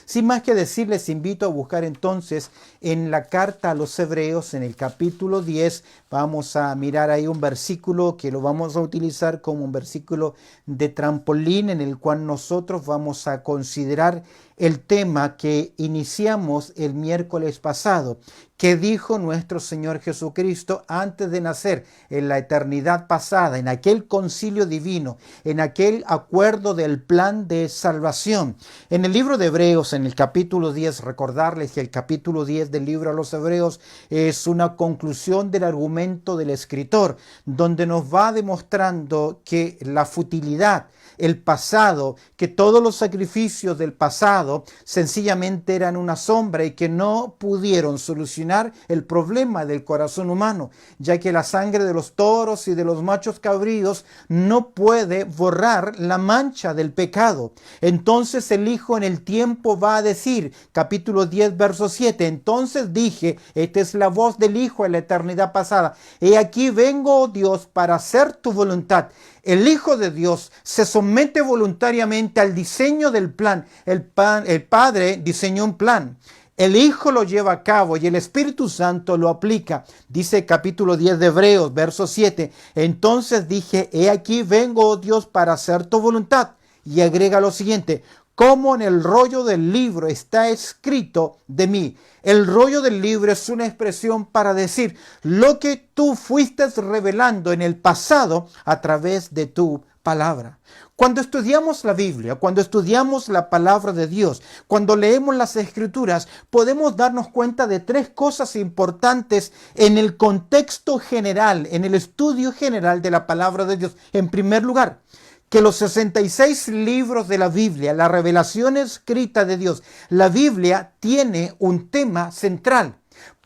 Sin más que decir, les invito a buscar entonces en la carta a los Hebreos, en el capítulo 10, vamos a mirar ahí un versículo que lo vamos a utilizar como un versículo de trampolín en el cual nosotros vamos a considerar el tema que iniciamos el miércoles pasado, que dijo nuestro Señor Jesucristo antes de nacer, en la eternidad pasada, en aquel concilio divino, en aquel acuerdo del plan de salvación. En el libro de Hebreos, en el capítulo 10, recordarles que el capítulo 10 del libro a los Hebreos es una conclusión del argumento del escritor, donde nos va demostrando que la futilidad, el pasado, que todos los sacrificios del pasado sencillamente eran una sombra y que no pudieron solucionar el problema del corazón humano, ya que la sangre de los toros y de los machos cabríos no puede borrar la mancha del pecado. Entonces el Hijo en el tiempo va a decir, capítulo 10, verso 7, entonces dije, esta es la voz del Hijo en la eternidad pasada, he aquí vengo, oh Dios, para hacer tu voluntad. El Hijo de Dios se somete voluntariamente al diseño del plan. El Padre diseñó un plan. El Hijo lo lleva a cabo y el Espíritu Santo lo aplica. Dice capítulo 10 de Hebreos, verso 7. Entonces dije, he aquí vengo, oh Dios, para hacer tu voluntad. Y agrega lo siguiente, como en el rollo del libro está escrito de mí. El rollo del libro es una expresión para decir lo que tú fuiste revelando en el pasado a través de tu palabra. Cuando estudiamos la Biblia, cuando estudiamos la palabra de Dios, cuando leemos las Escrituras, podemos darnos cuenta de tres cosas importantes en el contexto general, en el estudio general de la palabra de Dios. En primer lugar, que los 66 libros de la Biblia, la revelación escrita de Dios, la Biblia tiene un tema central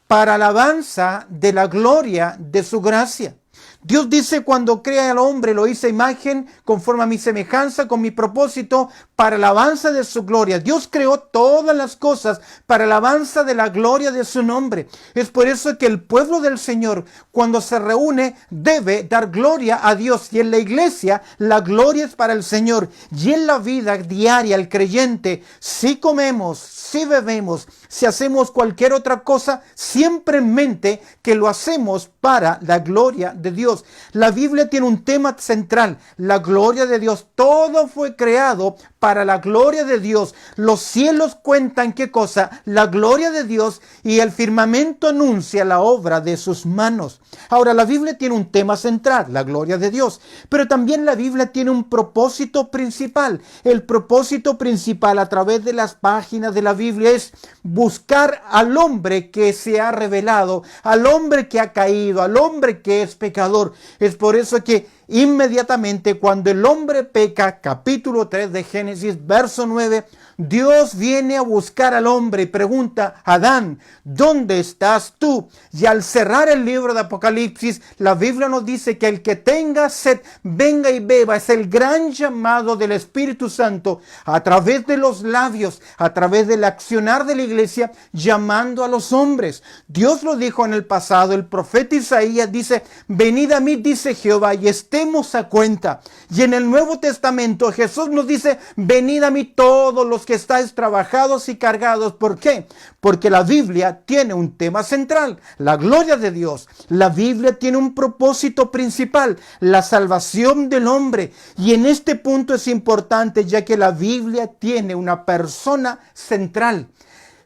para alabanza de la gloria de su gracia. Dios dice, cuando crea al hombre, lo hice a imagen, conforme a mi semejanza, con mi propósito, para alabanza de su gloria. Dios creó todas las cosas para alabanza de la gloria de su nombre. Es por eso que el pueblo del Señor, cuando se reúne, debe dar gloria a Dios. Y en la iglesia, la gloria es para el Señor. Y en la vida diaria, el creyente, si comemos, si bebemos, si hacemos cualquier otra cosa, siempre en mente que lo hacemos para la gloria de Dios. La Biblia tiene un tema central, la gloria de Dios. Todo fue creado para la gloria de Dios. Los cielos cuentan ¿qué cosa? La gloria de Dios, y el firmamento anuncia la obra de sus manos. Ahora, la Biblia tiene un tema central, la gloria de Dios, pero también la Biblia tiene un propósito principal. El propósito principal a través de las páginas de la Biblia es buscar al hombre que se ha revelado, al hombre que ha caído, al hombre que es pecador. Es por eso que inmediatamente cuando el hombre peca, capítulo 3 de Génesis, verso 9, Dios viene a buscar al hombre y pregunta, Adán, ¿dónde estás tú? Y al cerrar el libro de Apocalipsis, la Biblia nos dice que el que tenga sed, venga y beba. Es el gran llamado del Espíritu Santo a través de los labios, a través del accionar de la iglesia, llamando a los hombres. Dios lo dijo en el pasado, el profeta Isaías dice, venid a mí, dice Jehová, y estemos a cuenta. Y en el Nuevo Testamento Jesús nos dice, venid a mí todos los que estáis trabajados y cargados. ¿Por qué? Porque la Biblia tiene un tema central, la gloria de Dios. La Biblia tiene un propósito principal, la salvación del hombre. Y en este punto es importante, ya que la Biblia tiene una persona central.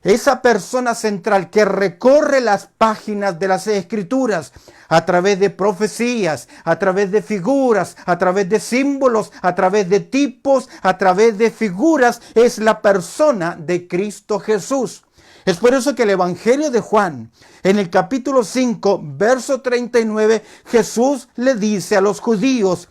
Esa persona central que recorre las páginas de las Escrituras a través de profecías, a través de figuras, a través de símbolos, a través de tipos, a través de figuras, es la persona de Cristo Jesús. Es por eso que el Evangelio de Juan, en el capítulo 5, verso 39, Jesús le dice a los judíos,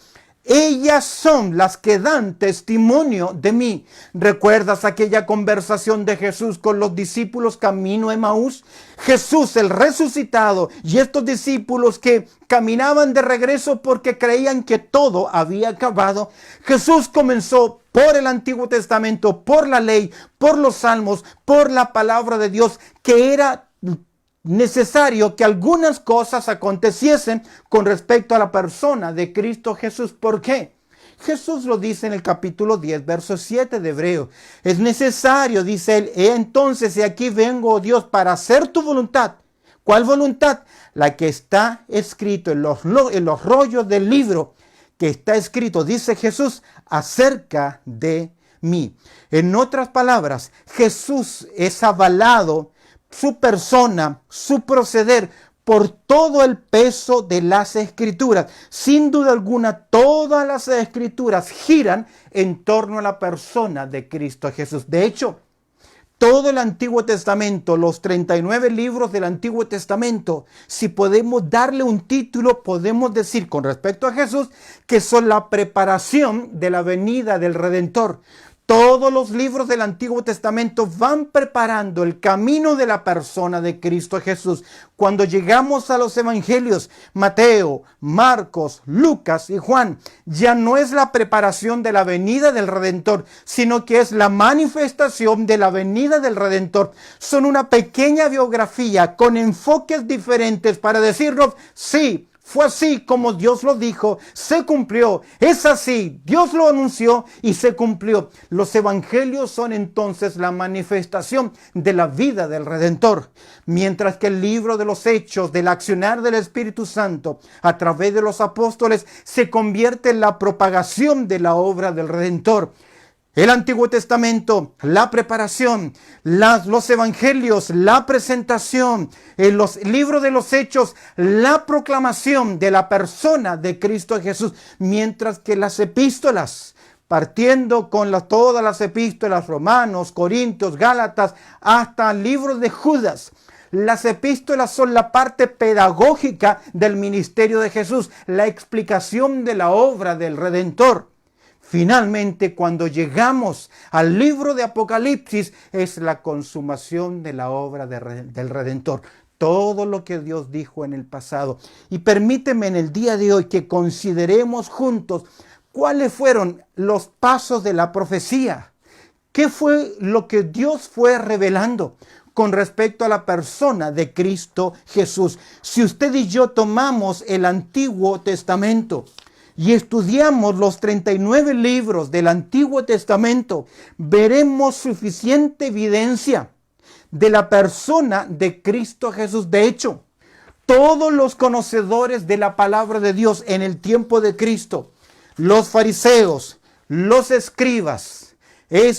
ellas son las que dan testimonio de mí. ¿Recuerdas aquella conversación de Jesús con los discípulos camino a Emaús? Jesús, el resucitado, y estos discípulos que caminaban de regreso porque creían que todo había acabado. Jesús comenzó por el Antiguo Testamento, por la ley, por los salmos, por la palabra de Dios, que era necesario que algunas cosas aconteciesen con respecto a la persona de Cristo Jesús. ¿Por qué? Jesús lo dice en el capítulo 10, verso 7 de Hebreos. Es necesario, dice él, entonces y aquí vengo, oh Dios, para hacer tu voluntad. ¿Cuál voluntad? La que está escrito en los rollos del libro, que está escrito, dice Jesús, acerca de mí. En otras palabras, Jesús es avalado, su persona, su proceder, por todo el peso de las Escrituras. Sin duda alguna, todas las Escrituras giran en torno a la persona de Cristo Jesús. De hecho, todo el Antiguo Testamento, los 39 libros del Antiguo Testamento, si podemos darle un título, podemos decir con respecto a Jesús que son la preparación de la venida del Redentor. Todos los libros del Antiguo Testamento van preparando el camino de la persona de Cristo Jesús. Cuando llegamos a los evangelios, Mateo, Marcos, Lucas y Juan, ya no es la preparación de la venida del Redentor, sino que es la manifestación de la venida del Redentor. Son una pequeña biografía con enfoques diferentes para decirnos, sí, fue así como Dios lo dijo, se cumplió, es así, Dios lo anunció y se cumplió. Los evangelios son entonces la manifestación de la vida del Redentor, mientras que el libro de los Hechos, del accionar del Espíritu Santo a través de los apóstoles, se convierte en la propagación de la obra del Redentor. El Antiguo Testamento, la preparación, los evangelios, la presentación, en los libros de los Hechos, la proclamación de la persona de Cristo Jesús, mientras que las epístolas, partiendo con todas las epístolas, Romanos, Corintios, Gálatas, hasta libros de Judas, las epístolas son la parte pedagógica del ministerio de Jesús, la explicación de la obra del Redentor. Finalmente, cuando llegamos al libro de Apocalipsis, es la consumación de la obra del Redentor. Todo lo que Dios dijo en el pasado. Y permíteme en el día de hoy que consideremos juntos cuáles fueron los pasos de la profecía. ¿Qué fue lo que Dios fue revelando con respecto a la persona de Cristo Jesús? Si usted y yo tomamos el Antiguo Testamento y estudiamos los 39 libros del Antiguo Testamento, veremos suficiente evidencia de la persona de Cristo Jesús. De hecho, todos los conocedores de la palabra de Dios en el tiempo de Cristo, los fariseos, los escribas,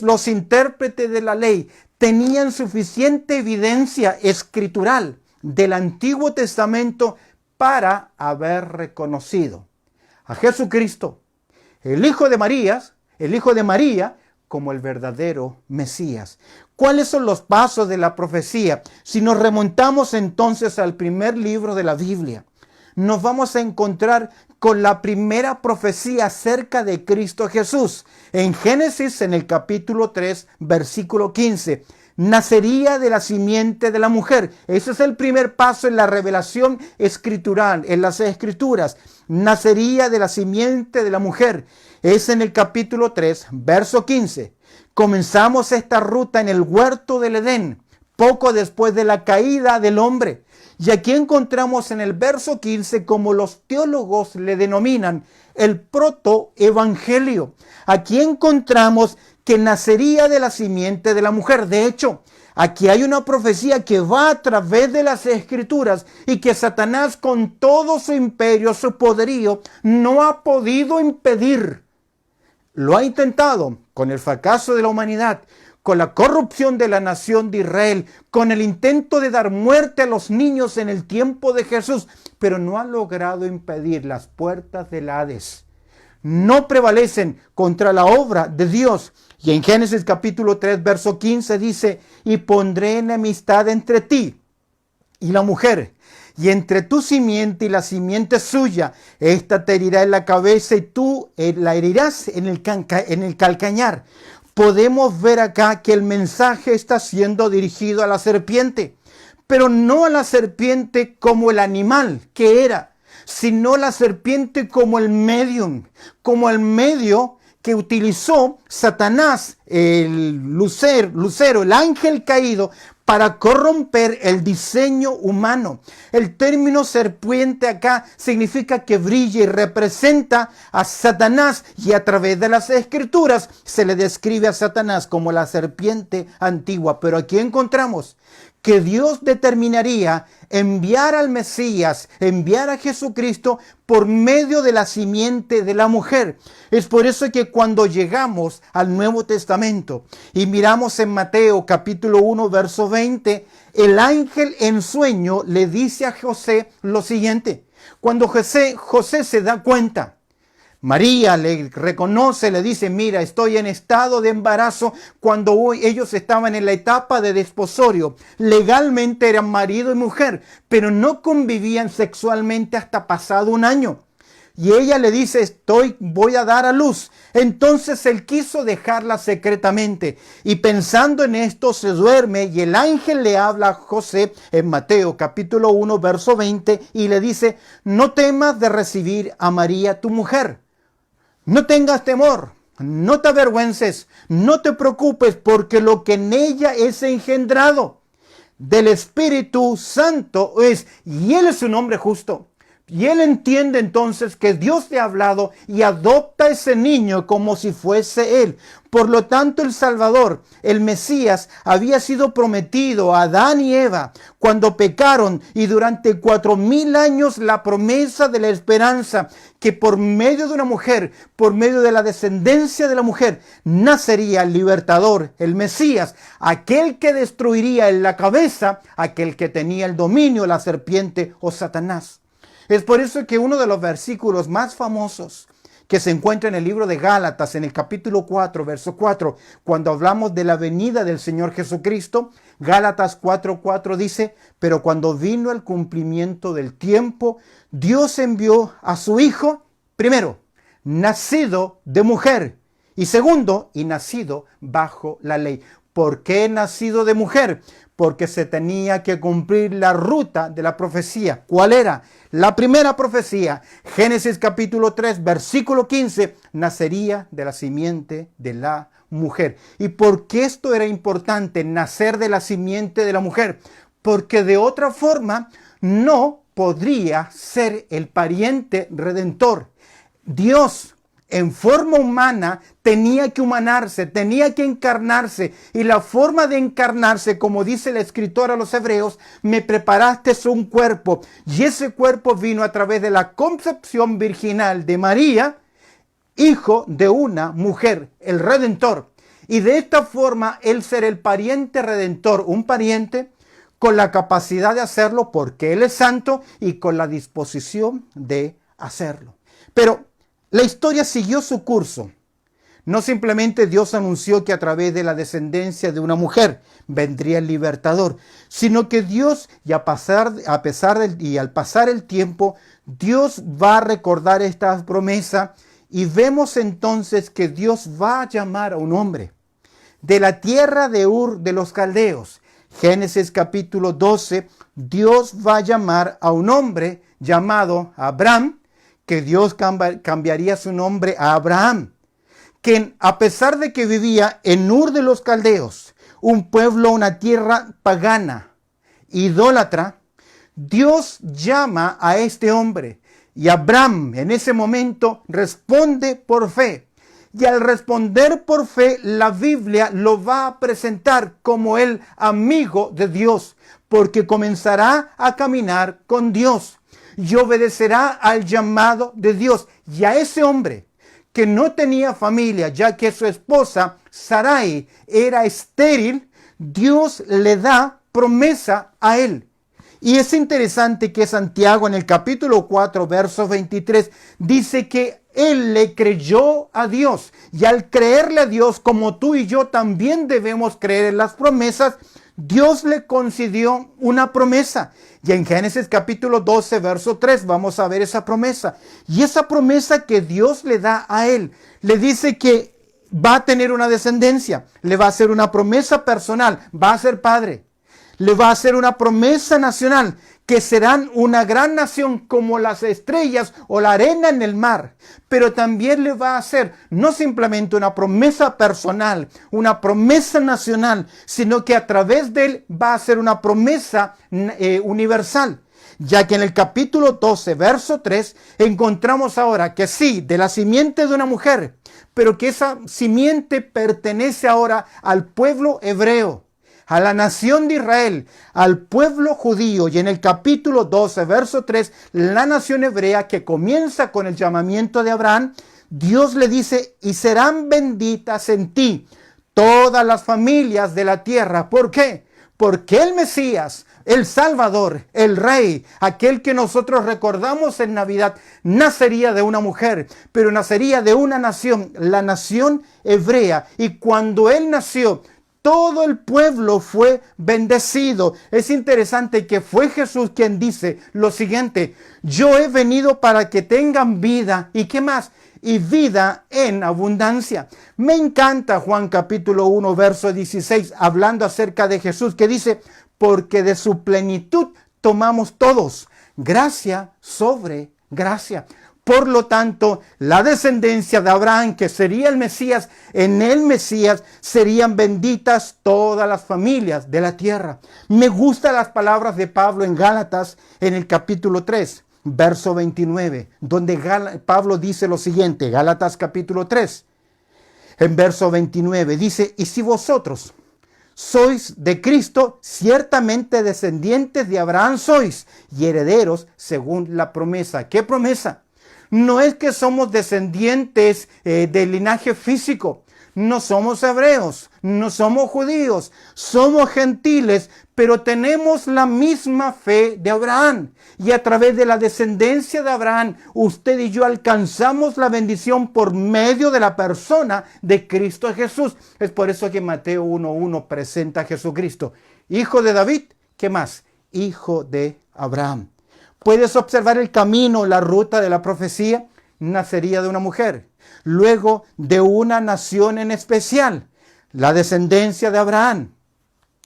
los intérpretes de la ley, tenían suficiente evidencia escritural del Antiguo Testamento para haber reconocido a Jesucristo, el Hijo de María, como el verdadero Mesías. ¿Cuáles son los pasos de la profecía? Si nos remontamos entonces al primer libro de la Biblia, nos vamos a encontrar con la primera profecía acerca de Cristo Jesús. En Génesis, en el capítulo 3, versículo 15. Nacería de la simiente de la mujer. Ese es el primer paso en la revelación escritural, en las escrituras. Nacería de la simiente de la mujer. Es en el capítulo 3, verso 15. Comenzamos esta ruta en el huerto del Edén, poco después de la caída del hombre. Y aquí encontramos en el verso 15, como los teólogos le denominan, el protoevangelio. Aquí encontramos que nacería de la simiente de la mujer. De hecho, aquí hay una profecía que va a través de las Escrituras y que Satanás, con todo su imperio, su poderío, no ha podido impedir. Lo ha intentado con el fracaso de la humanidad, con la corrupción de la nación de Israel, con el intento de dar muerte a los niños en el tiempo de Jesús, pero no ha logrado impedir. Las puertas del Hades no prevalecen contra la obra de Dios. Y en Génesis capítulo 3, verso 15 dice, y pondré enemistad entre ti y la mujer, y entre tu simiente y la simiente suya. Esta te herirá en la cabeza y tú la herirás en el calcañar. Podemos ver acá que el mensaje está siendo dirigido a la serpiente, pero no a la serpiente como el animal que era, sino la serpiente como el medium, como el medio que utilizó Satanás, el lucero, el ángel caído, para corromper el diseño humano. El término serpiente acá significa que brilla y representa a Satanás, y a través de las Escrituras se le describe a Satanás como la serpiente antigua. Pero aquí encontramos que Dios determinaría enviar al Mesías, enviar a Jesucristo por medio de la simiente de la mujer. Es por eso que cuando llegamos al Nuevo Testamento y miramos en Mateo capítulo 1 verso 20, el ángel en sueño le dice a José lo siguiente. Cuando José se da cuenta, María le reconoce, le dice, mira, estoy en estado de embarazo. Cuando ellos estaban en la etapa de desposorio, legalmente eran marido y mujer, pero no convivían sexualmente hasta pasado un año. Y ella le dice, voy a dar a luz. Entonces él quiso dejarla secretamente. Y pensando en esto se duerme, y el ángel le habla a José en Mateo capítulo 1 verso 20 y le dice, no temas de recibir a María tu mujer. No tengas temor, no te avergüences, no te preocupes, porque lo que en ella es engendrado del Espíritu Santo es, y Él es un hombre justo. Y él entiende entonces que Dios le ha hablado y adopta a ese niño como si fuese él. Por lo tanto, el Salvador, el Mesías, había sido prometido a Adán y Eva cuando pecaron, y durante 4000 años la promesa de la esperanza que por medio de una mujer, por medio de la descendencia de la mujer, nacería el libertador, el Mesías, aquel que destruiría en la cabeza, aquel que tenía el dominio, la serpiente o Satanás. Es por eso que uno de los versículos más famosos que se encuentra en el libro de Gálatas, en el capítulo 4, verso 4, cuando hablamos de la venida del Señor Jesucristo, Gálatas 4:4 dice, pero cuando vino el cumplimiento del tiempo, Dios envió a su Hijo, primero, nacido de mujer, y segundo, y nacido bajo la ley. ¿Por qué nacido de mujer? Porque se tenía que cumplir la ruta de la profecía. ¿Cuál era? La primera profecía, Génesis capítulo 3, versículo 15, nacería de la simiente de la mujer. ¿Y por qué esto era importante, nacer de la simiente de la mujer? Porque de otra forma no podría ser el pariente redentor. Dios, en forma humana, tenía que humanarse, tenía que encarnarse. Y la forma de encarnarse, como dice el escritor a los Hebreos, me preparaste un cuerpo. Y ese cuerpo vino a través de la concepción virginal de María, hijo de una mujer, el Redentor. Y de esta forma, él será el pariente redentor, un pariente con la capacidad de hacerlo porque él es santo y con la disposición de hacerlo. Pero la historia siguió su curso. No simplemente Dios anunció que a través de la descendencia de una mujer vendría el libertador, sino que Dios, al pasar el tiempo, Dios va a recordar esta promesa, y vemos entonces que Dios va a llamar a un hombre de la tierra de Ur de los Caldeos. Génesis capítulo 12, Dios va a llamar a un hombre llamado Abraham, que Dios cambiaría su nombre a Abraham, que a pesar de que vivía en Ur de los Caldeos, un pueblo, una tierra pagana, idólatra, Dios llama a este hombre, y Abraham en ese momento responde por fe. Y al responder por fe, la Biblia lo va a presentar como el amigo de Dios, porque comenzará a caminar con Dios y obedecerá al llamado de Dios. Y a ese hombre que no tenía familia, ya que su esposa Sarai era estéril, Dios le da promesa a él. Y es interesante que Santiago en el capítulo 4, verso 23, dice que él le creyó a Dios. Y al creerle a Dios, como tú y yo también debemos creer en las promesas, Dios le concedió una promesa. Y en Génesis capítulo 12, verso 3, vamos a ver esa promesa. Y esa promesa que Dios le da a él, le dice que va a tener una descendencia, le va a hacer una promesa personal, va a ser padre. Le va a hacer una promesa nacional, que serán una gran nación como las estrellas o la arena en el mar. Pero también le va a hacer no simplemente una promesa personal, una promesa nacional, sino que a través de él va a hacer una promesa universal. Ya que en el capítulo 12, verso 3, encontramos ahora que sí, de la simiente de una mujer, pero que esa simiente pertenece ahora al pueblo hebreo, a la nación de Israel, al pueblo judío. Y en el capítulo 12, verso 3, la nación hebrea, que comienza con el llamamiento de Abraham, Dios le dice: y serán benditas en ti todas las familias de la tierra. ¿Por qué? Porque el Mesías, el Salvador, el Rey, aquel que nosotros recordamos en Navidad, nacería de una mujer, pero nacería de una nación, la nación hebrea. Y cuando él nació, todo el pueblo fue bendecido. Es interesante que fue Jesús quien dice lo siguiente: yo he venido para que tengan vida. ¿Y qué más? Y vida en abundancia. Me encanta Juan capítulo 1, verso 16, hablando acerca de Jesús, que dice: porque de su plenitud tomamos todos, gracia sobre gracia. Por lo tanto, la descendencia de Abraham, que sería el Mesías, en el Mesías serían benditas todas las familias de la tierra. Me gustan las palabras de Pablo en Gálatas, en el capítulo 3, verso 29, donde Pablo dice lo siguiente. Gálatas capítulo 3, en verso 29, dice: y si vosotros sois de Cristo, ciertamente descendientes de Abraham sois, y herederos según la promesa. ¿Qué promesa? No es que somos descendientes del linaje físico. No somos hebreos, no somos judíos, somos gentiles, pero tenemos la misma fe de Abraham. Y a través de la descendencia de Abraham, usted y yo alcanzamos la bendición por medio de la persona de Cristo Jesús. Es por eso que Mateo 1:1 presenta a Jesucristo, hijo de David. ¿Qué más? Hijo de Abraham. Puedes observar el camino, la ruta de la profecía. Nacería de una mujer, luego de una nación en especial, la descendencia de Abraham.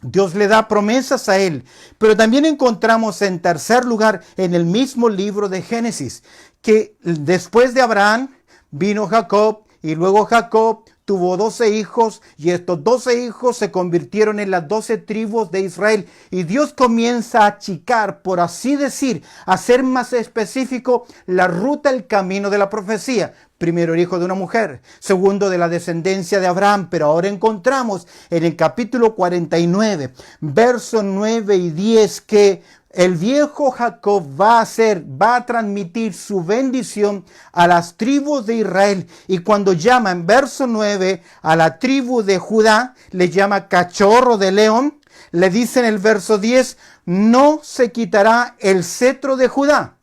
Dios le da promesas a él, pero también encontramos en tercer lugar en el mismo libro de Génesis, que después de Abraham vino Jacob, y luego Jacob tuvo 12 hijos, y estos 12 hijos se convirtieron en las 12 tribus de Israel. Y Dios comienza a achicar, por así decir, a ser más específico la ruta, el camino de la profecía. Primero, el hijo de una mujer. Segundo, de la descendencia de Abraham. Pero ahora encontramos en el capítulo 49, versos 9 y 10, que el viejo Jacob va a transmitir su bendición a las tribus de Israel. Y cuando llama en verso 9 a la tribu de Judá, le llama cachorro de león. Le dice en el verso 10, no se quitará el cetro de Judá,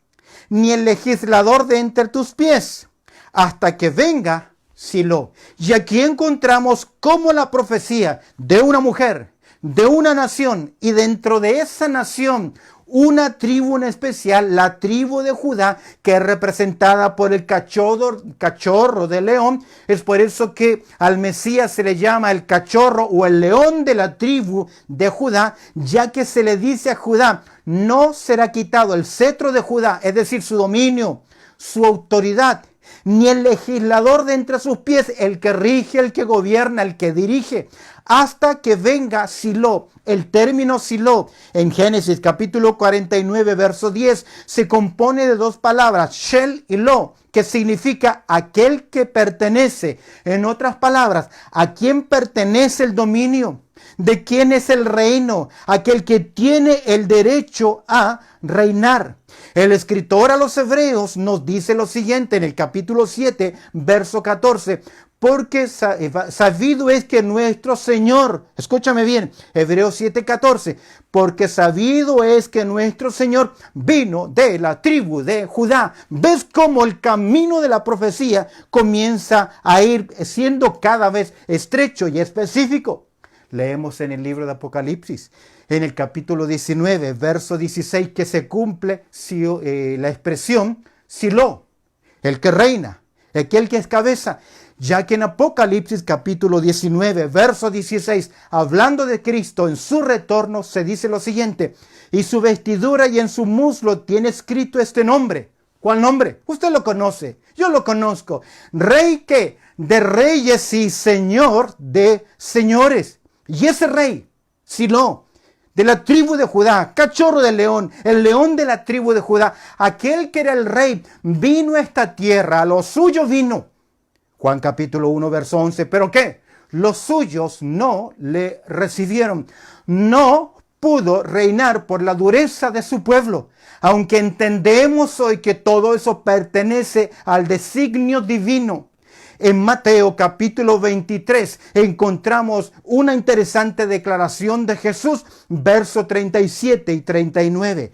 ni el legislador de entre tus pies, hasta que venga Silo. Y aquí encontramos cómo la profecía de una mujer, de una nación, y dentro de esa nación una tribu en especial, la tribu de Judá, que es representada por el cachorro de león. Es por eso que al Mesías se le llama el cachorro o el león de la tribu de Judá, ya que se le dice a Judá: no será quitado el cetro de Judá, es decir, su dominio, su autoridad, ni el legislador de entre sus pies, el que rige, el que gobierna, el que dirige, hasta que venga Silo. El término Silo en Génesis capítulo 49, verso 10, se compone de dos palabras, Shel y Lo, que significa aquel que pertenece. En otras palabras, ¿a quién pertenece el dominio? ¿De quién es el reino? Aquel que tiene el derecho a reinar. El escritor a los hebreos nos dice lo siguiente en el capítulo 7, verso 14. Porque sabido es que nuestro Señor, escúchame bien, Hebreos 7:14, porque sabido es que nuestro Señor vino de la tribu de Judá. ¿Ves cómo el camino de la profecía comienza a ir siendo cada vez estrecho y específico? Leemos en el libro de Apocalipsis, en el capítulo 19, verso 16, que se cumple la expresión Silo, el que reina, aquel que es cabeza. Ya que en Apocalipsis capítulo 19, verso 16, hablando de Cristo en su retorno, se dice lo siguiente: y su vestidura y en su muslo tiene escrito este nombre. ¿Cuál nombre? Usted lo conoce, yo lo conozco. Rey que de reyes y Señor de señores. Y ese rey, Silo, de la tribu de Judá, cachorro de león, el león de la tribu de Judá, aquel que era el rey, vino a esta tierra, a lo suyo vino. Juan capítulo 1, verso 11. ¿Pero qué? Los suyos no le recibieron. No pudo reinar por la dureza de su pueblo. Aunque entendemos hoy que todo eso pertenece al designio divino. En Mateo capítulo 23 encontramos una interesante declaración de Jesús, versos 37 y 39.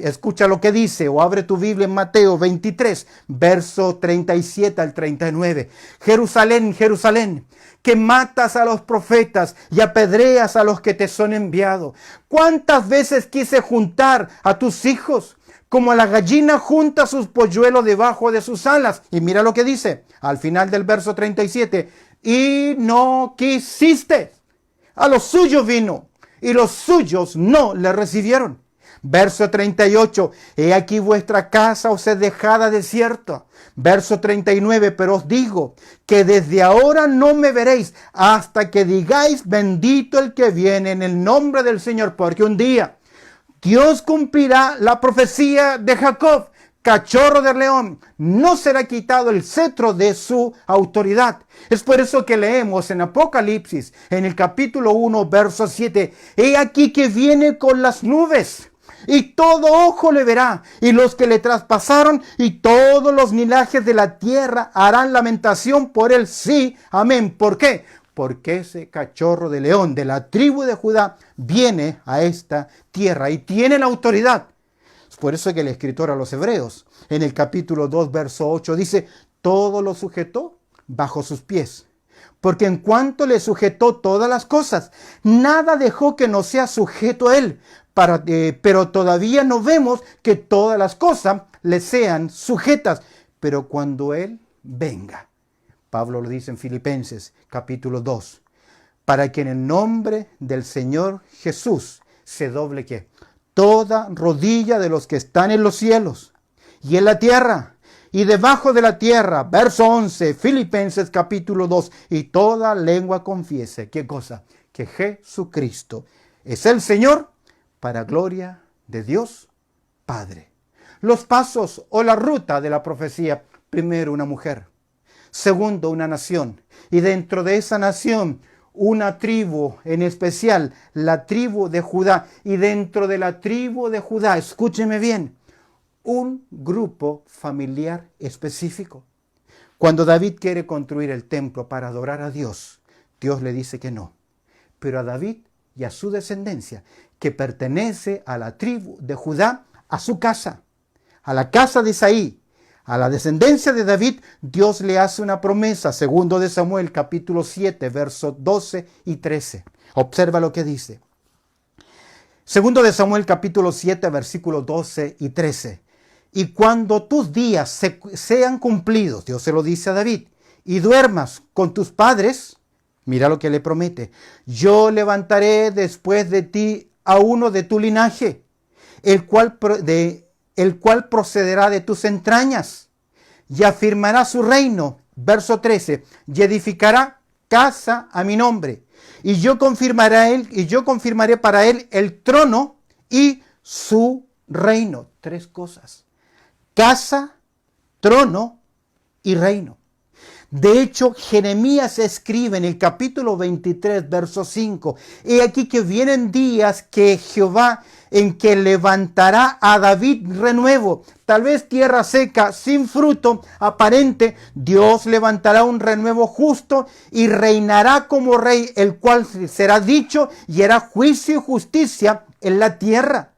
Escucha lo que dice, o abre tu Biblia en Mateo 23, verso 37 al 39. Jerusalén, Jerusalén, que matas a los profetas y apedreas a los que te son enviados. ¿Cuántas veces quise juntar a tus hijos, como la gallina junta sus polluelos debajo de sus alas? Y mira lo que dice al final del verso 37. Y no quisiste. A los suyos vino, y los suyos no le recibieron. Verso 38. He aquí vuestra casa os es dejada desierta. Verso 39. Pero os digo que desde ahora no me veréis hasta que digáis: bendito el que viene en el nombre del Señor. Porque un día Dios cumplirá la profecía de Jacob, cachorro de león. No será quitado el cetro de su autoridad. Es por eso que leemos en Apocalipsis, en el capítulo 1, verso 7. He aquí que viene con las nubes, y todo ojo le verá, y los que le traspasaron, y todos los linajes de la tierra harán lamentación por él. Sí, amén. ¿Por qué? Porque ese cachorro de león de la tribu de Judá viene a esta tierra y tiene la autoridad. Es por eso que el escritor a los Hebreos, en el capítulo 2, verso 8, dice: todo lo sujetó bajo sus pies. Porque en cuanto le sujetó todas las cosas, nada dejó que no sea sujeto a él. Pero todavía no vemos que todas las cosas le sean sujetas. Pero cuando él venga, Pablo lo dice en Filipenses capítulo 2, para que en el nombre del Señor Jesús se doble ¿qué? Toda rodilla de los que están en los cielos y en la tierra y debajo de la tierra. Verso 11, Filipenses capítulo 2, y toda lengua confiese. ¿Qué cosa? Que Jesucristo es el Señor, para gloria de Dios Padre. Los pasos o la ruta de la profecía: primero, una mujer. Segundo, una nación. Y dentro de esa nación, una tribu en especial, la tribu de Judá. Y dentro de la tribu de Judá, escúcheme bien, un grupo familiar específico. Cuando David quiere construir el templo para adorar a Dios, Dios le dice que no. Pero a David y a su descendencia, que pertenece a la tribu de Judá, a su casa, a la casa de Isaí, a la descendencia de David, Dios le hace una promesa. Segundo de Samuel, capítulo 7, versos 12 y 13. Observa lo que dice. Segundo de Samuel, capítulo 7, versículos 12 y 13. Y cuando tus días sean cumplidos, Dios se lo dice a David, y duermas con tus padres, mira lo que le promete: yo levantaré después de ti a uno de tu linaje, el cual procederá de tus entrañas, y afirmará su reino. Verso 13, y edificará casa a mi nombre, y yo confirmaré para él el trono y su reino. Tres cosas: casa, trono y reino. De hecho, Jeremías escribe en el capítulo 23, verso 5, he aquí que vienen días que Jehová, en que levantará a David renuevo. Tal vez tierra seca, sin fruto aparente, Dios levantará un renuevo justo y reinará como rey, el cual será dicho y hará juicio y justicia en la tierra.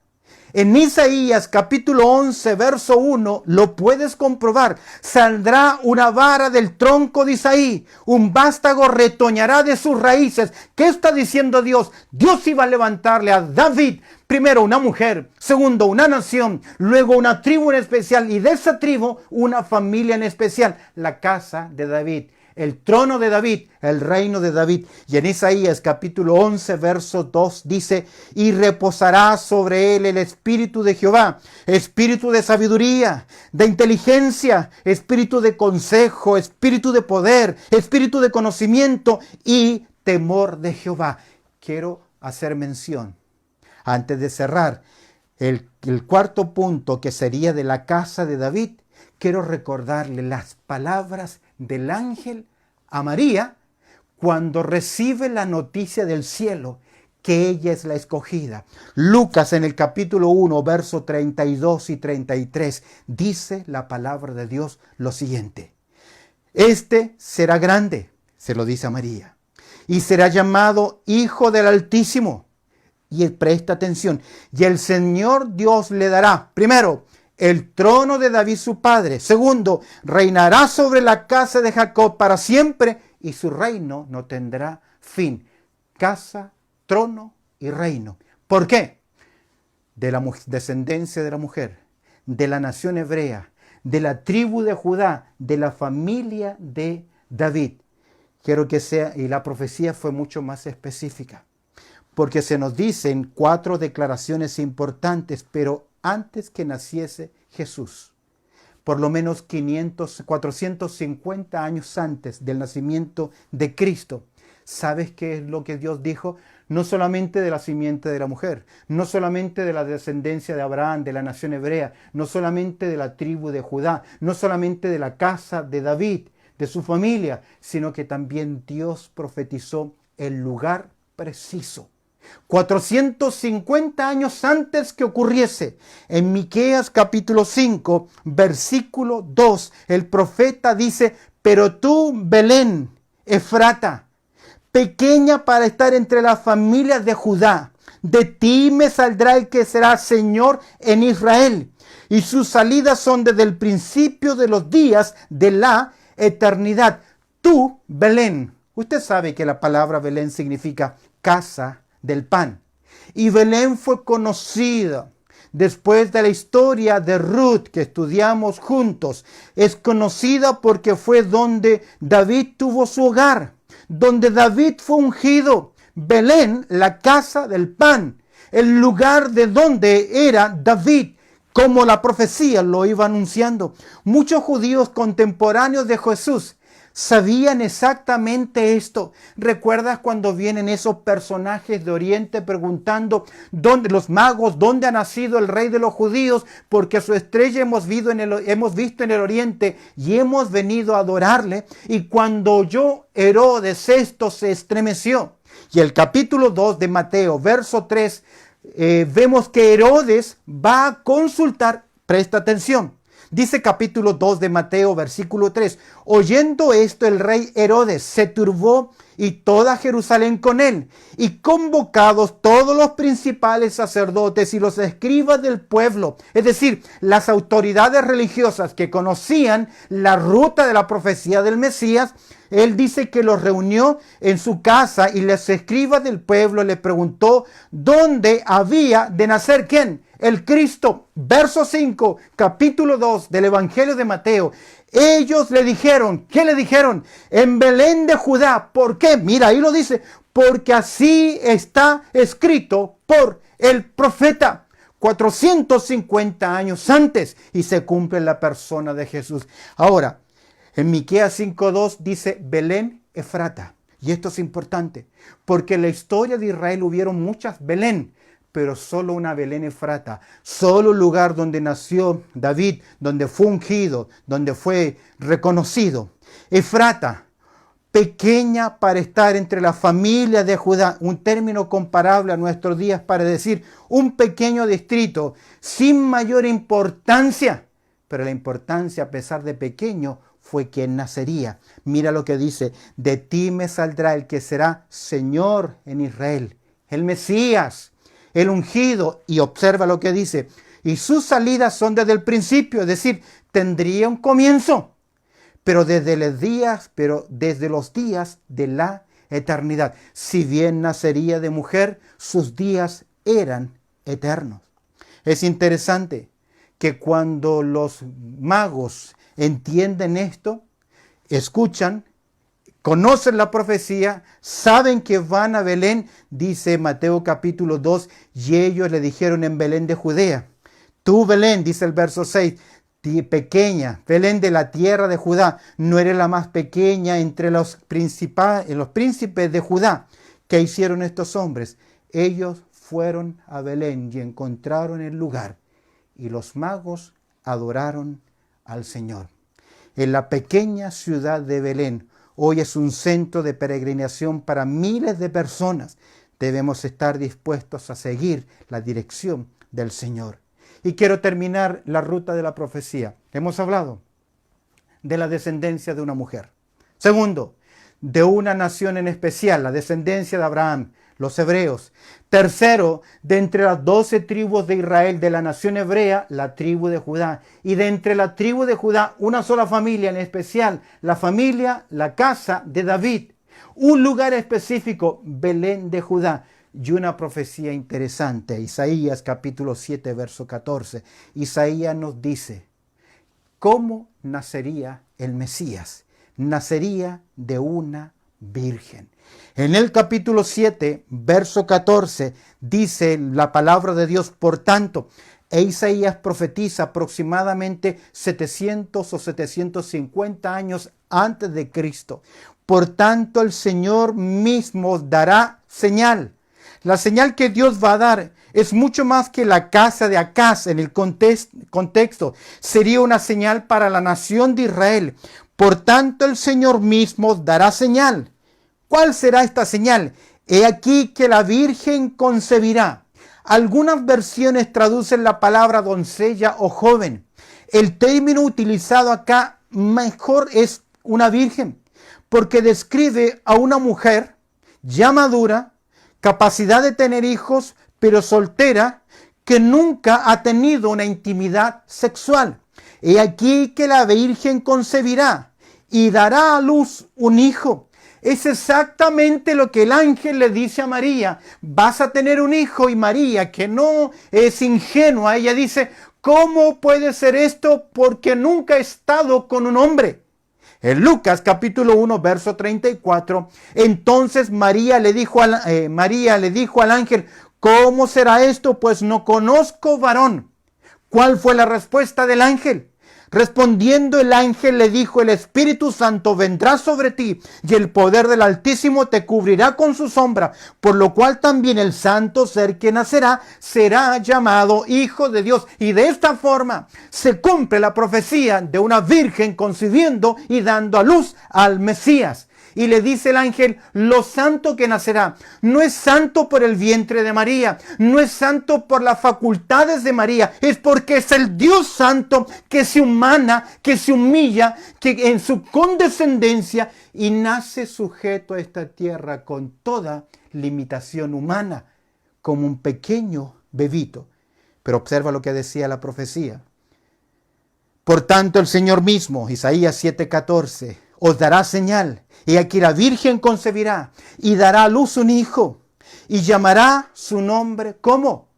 En Isaías capítulo 11, verso 1, lo puedes comprobar. Saldrá una vara del tronco de Isaí, un vástago retoñará de sus raíces. ¿Qué está diciendo Dios? Dios iba a levantarle a David, primero una mujer, segundo una nación, luego una tribu en especial, y de esa tribu una familia en especial, la casa de David. el trono de David, el reino de David. Y en Isaías capítulo 11, verso 2 dice, y reposará sobre él el espíritu de Jehová, espíritu de sabiduría, de inteligencia, espíritu de consejo, espíritu de poder, espíritu de conocimiento y temor de Jehová. Quiero hacer mención, antes de cerrar, el cuarto punto, que sería de la casa de David. Quiero recordarle las palabras del ángel a María cuando recibe la noticia del cielo que ella es la escogida. Lucas en el capítulo 1, versos 32 y 33, dice la palabra de Dios lo siguiente. Este será grande, se lo dice a María, y será llamado Hijo del Altísimo. Y presta atención, y el Señor Dios le dará, primero, el trono de David su padre. Segundo, reinará sobre la casa de Jacob para siempre y su reino no tendrá fin. Casa, trono y reino. ¿Por qué? De la descendencia de la mujer, de la nación hebrea, de la tribu de Judá, de la familia de David. Quiero que sea, y la profecía fue mucho más específica, porque se nos dicen 4 declaraciones importantes, pero antes que naciese Jesús, por lo menos 450 años antes del nacimiento de Cristo. ¿Sabes qué es lo que Dios dijo? No solamente de la simiente de la mujer, no solamente de la descendencia de Abraham, de la nación hebrea, no solamente de la tribu de Judá, no solamente de la casa de David, de su familia, sino que también Dios profetizó el lugar preciso. 450 años antes que ocurriese. En Miqueas capítulo 5, versículo 2, el profeta dice, pero tú, Belén, Efrata, pequeña para estar entre las familias de Judá, de ti me saldrá el que será Señor en Israel, y sus salidas son desde el principio de los días de la eternidad. Tú, Belén, usted sabe que la palabra Belén significa casa del pan. Y Belén fue conocida después de la historia de Ruth que estudiamos juntos. Es conocida porque fue donde David tuvo su hogar, donde David fue ungido. Belén, la casa del pan, el lugar de donde era David, como la profecía lo iba anunciando. Muchos judíos contemporáneos de Jesús sabían exactamente esto. ¿Recuerdas cuando vienen esos personajes de Oriente preguntando, los magos, dónde ha nacido el rey de los judíos? Porque su estrella hemos visto en el Oriente y hemos venido a adorarle. Y cuando oyó Herodes esto, se estremeció. Y el capítulo 2 de Mateo, verso 3, vemos que Herodes va a consultar, presta atención. Dice capítulo 2 de Mateo, versículo 3. Oyendo esto, el rey Herodes se turbó y toda Jerusalén con él. Y convocados todos los principales sacerdotes y los escribas del pueblo, es decir, las autoridades religiosas que conocían la ruta de la profecía del Mesías, él dice que los reunió en su casa y los escribas del pueblo le preguntó dónde había de nacer ¿quién? El Cristo. Verso 5, capítulo 2 del Evangelio de Mateo. Ellos le dijeron, ¿qué le dijeron? En Belén de Judá. ¿Por qué? Mira, ahí lo dice. Porque así está escrito por el profeta. 450 años antes y se cumple en la persona de Jesús. Ahora, en Miqueas 5:2 dice Belén Efrata. Y esto es importante, porque en la historia de Israel hubieron muchas Belén, pero solo una Belén Efrata, solo un lugar donde nació David, donde fue ungido, donde fue reconocido. Efrata, pequeña para estar entre las familias de Judá, un término comparable a nuestros días para decir un pequeño distrito sin mayor importancia, pero la importancia a pesar de pequeño fue quien nacería. Mira lo que dice, de ti me saldrá el que será Señor en Israel, el Mesías, el ungido, y observa lo que dice, y sus salidas son desde el principio, es decir, tendría un comienzo, pero desde los días de la eternidad. Si bien nacería de mujer, sus días eran eternos. Es interesante que cuando los magos entienden esto, escuchan conocen la profecía, saben que van a Belén, dice Mateo capítulo 2, y ellos le dijeron en Belén de Judea. Tú, Belén, dice el verso 6, pequeña, Belén de la tierra de Judá, no eres la más pequeña entre los príncipes de Judá. ¿Qué hicieron estos hombres? Ellos fueron a Belén y encontraron el lugar, y los magos adoraron al Señor. En la pequeña ciudad de Belén, hoy es un centro de peregrinación para miles de personas. Debemos estar dispuestos a seguir la dirección del Señor. Y quiero terminar la ruta de la profecía. Hemos hablado de la descendencia de una mujer. Segundo, de una nación en especial, la descendencia de Abraham, los hebreos. Tercero, de entre las 12 tribus de Israel, de la nación hebrea, la tribu de Judá. Y de entre la tribu de Judá, una sola familia en especial, la familia, la casa de David. Un lugar específico, Belén de Judá. Y una profecía interesante, Isaías capítulo 7, verso 14. Isaías nos dice, ¿cómo nacería el Mesías? Nacería de una virgen. En el capítulo 7, verso 14, dice la palabra de Dios, por tanto, Isaías profetiza aproximadamente 700 o 750 años antes de Cristo. Por tanto, el Señor mismo dará señal. La señal que Dios va a dar es mucho más que la casa de Acaz en el contexto. Sería una señal para la nación de Israel. Por tanto, el Señor mismo dará señal. ¿Cuál será esta señal? He aquí que la Virgen concebirá. Algunas versiones traducen la palabra doncella o joven. El término utilizado acá mejor es una virgen, porque describe a una mujer ya madura, capacidad de tener hijos, pero soltera, que nunca ha tenido una intimidad sexual. He aquí que la Virgen concebirá y dará a luz un hijo. Es exactamente lo que el ángel le dice a María. Vas a tener un hijo, y María, que no es ingenua, ella dice, ¿cómo puede ser esto? Porque nunca he estado con un hombre. En Lucas capítulo 1, verso 34, entonces María le dijo al ángel, ¿cómo será esto? Pues no conozco varón. ¿Cuál fue la respuesta del ángel? Respondiendo el ángel le dijo, el Espíritu Santo vendrá sobre ti y el poder del Altísimo te cubrirá con su sombra, por lo cual también el santo ser que nacerá será llamado Hijo de Dios. Y de esta forma se cumple la profecía de una virgen concibiendo y dando a luz al Mesías. Y le dice el ángel, lo santo que nacerá no es santo por el vientre de María, no es santo por las facultades de María, es porque es el Dios santo que se humana, que se humilla, que en su condescendencia y nace sujeto a esta tierra con toda limitación humana, como un pequeño bebito. Pero observa lo que decía la profecía. Por tanto, el Señor mismo, Isaías 7:14, os dará señal, y aquí la Virgen concebirá y dará a luz un hijo y llamará su nombre, ¿cómo?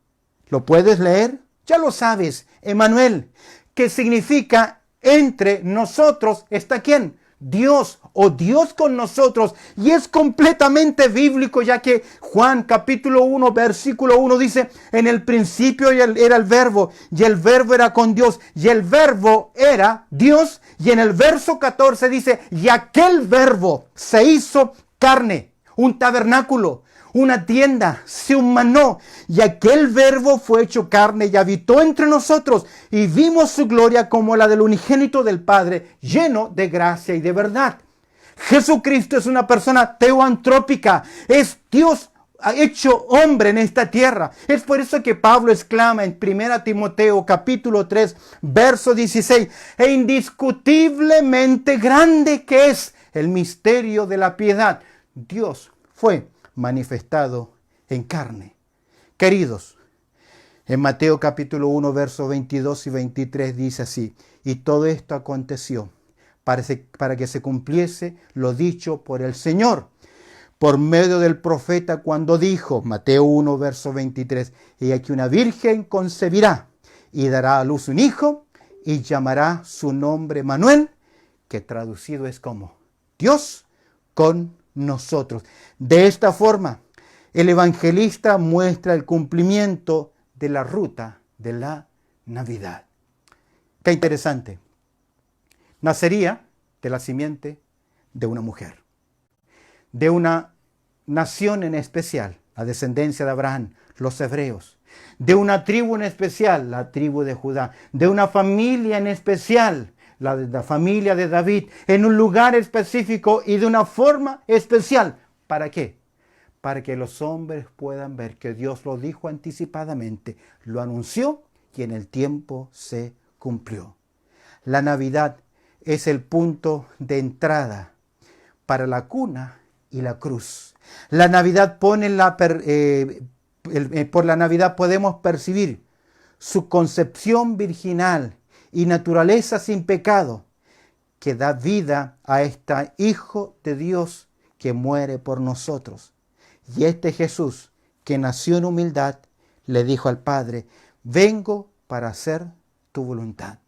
¿Lo puedes leer? Ya lo sabes, Emmanuel, que significa entre nosotros está ¿quién? Dios, o Dios con nosotros. Y es completamente bíblico, ya que Juan capítulo 1 versículo 1 dice, en el principio era el verbo, y el verbo era con Dios, y el verbo era Dios. Y en el verso 14 dice, y aquel verbo se hizo carne, un tabernáculo, una tienda, se humanó, y aquel verbo fue hecho carne y habitó entre nosotros, y vimos su gloria como la del unigénito del Padre, lleno de gracia y de verdad. Jesucristo es una persona teoantrópica, es Dios ha hecho hombre en esta tierra. Es por eso que Pablo exclama en 1 Timoteo capítulo 3, verso 16, e indiscutiblemente grande que es el misterio de la piedad. Dios fue manifestado en carne. Queridos, en Mateo capítulo 1, versos 22 y 23 dice así, y todo esto aconteció para que se cumpliese lo dicho por el Señor, por medio del profeta cuando dijo, Mateo 1, verso 23, y aquí una virgen concebirá y dará a luz un hijo y llamará su nombre Manuel, que traducido es como Dios con nosotros. De esta forma, el evangelista muestra el cumplimiento de la ruta de la Navidad. Qué interesante. Nacería de la simiente de una mujer, de una nación en especial, la descendencia de Abraham, los hebreos, de una tribu en especial, la tribu de Judá, de una familia en especial, la familia de David, en un lugar específico y de una forma especial. ¿Para qué? Para que los hombres puedan ver que Dios lo dijo anticipadamente, lo anunció y en el tiempo se cumplió. La Navidad es el punto de entrada para la cuna y la cruz. La Navidad por la Navidad podemos percibir su concepción virginal y naturaleza sin pecado, que da vida a este Hijo de Dios que muere por nosotros. Y este Jesús, que nació en humildad, le dijo al Padre: vengo para hacer tu voluntad.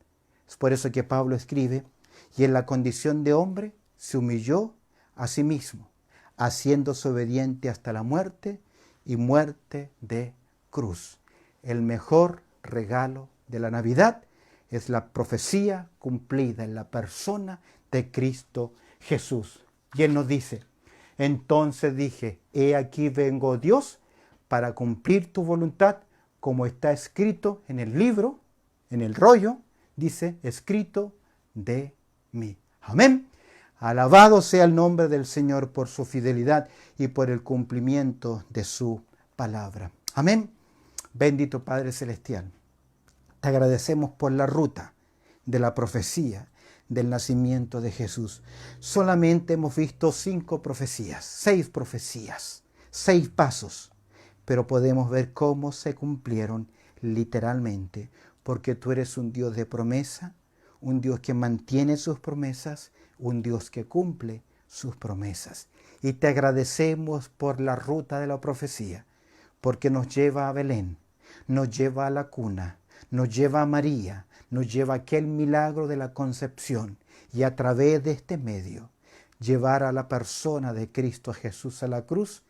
Es por eso que Pablo escribe: y en la condición de hombre se humilló a sí mismo, haciéndose obediente hasta la muerte y muerte de cruz. El mejor regalo de la Navidad es la profecía cumplida en la persona de Cristo Jesús. Y Él nos dice: entonces dije, he aquí vengo, Dios, para cumplir tu voluntad, como está escrito en el libro, en el rollo, dice, escrito de mí. Amén. Alabado sea el nombre del Señor por su fidelidad y por el cumplimiento de su palabra. Amén. Bendito Padre Celestial, te agradecemos por la ruta de la profecía del nacimiento de Jesús. Solamente hemos visto 5 profecías, 6 profecías, 6 pasos, pero podemos ver cómo se cumplieron literalmente, porque tú eres un Dios de promesa, un Dios que mantiene sus promesas, un Dios que cumple sus promesas. Y te agradecemos por la ruta de la profecía, porque nos lleva a Belén, nos lleva a la cuna, nos lleva a María, nos lleva a aquel milagro de la concepción y a través de este medio llevar a la persona de Cristo Jesús a la cruz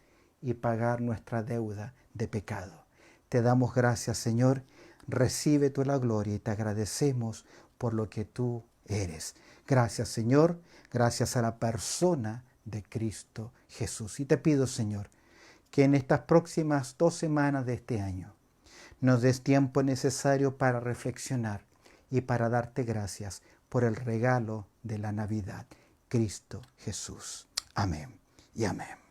y pagar nuestra deuda de pecado. Te damos gracias, Señor, recibe tú la gloria y te agradecemos por lo que tú eres. Gracias, Señor, gracias a la persona de Cristo Jesús. Y te pido, Señor, que en estas próximas 2 semanas de este año nos des tiempo necesario para reflexionar y para darte gracias por el regalo de la Navidad, Cristo Jesús. Amén y amén.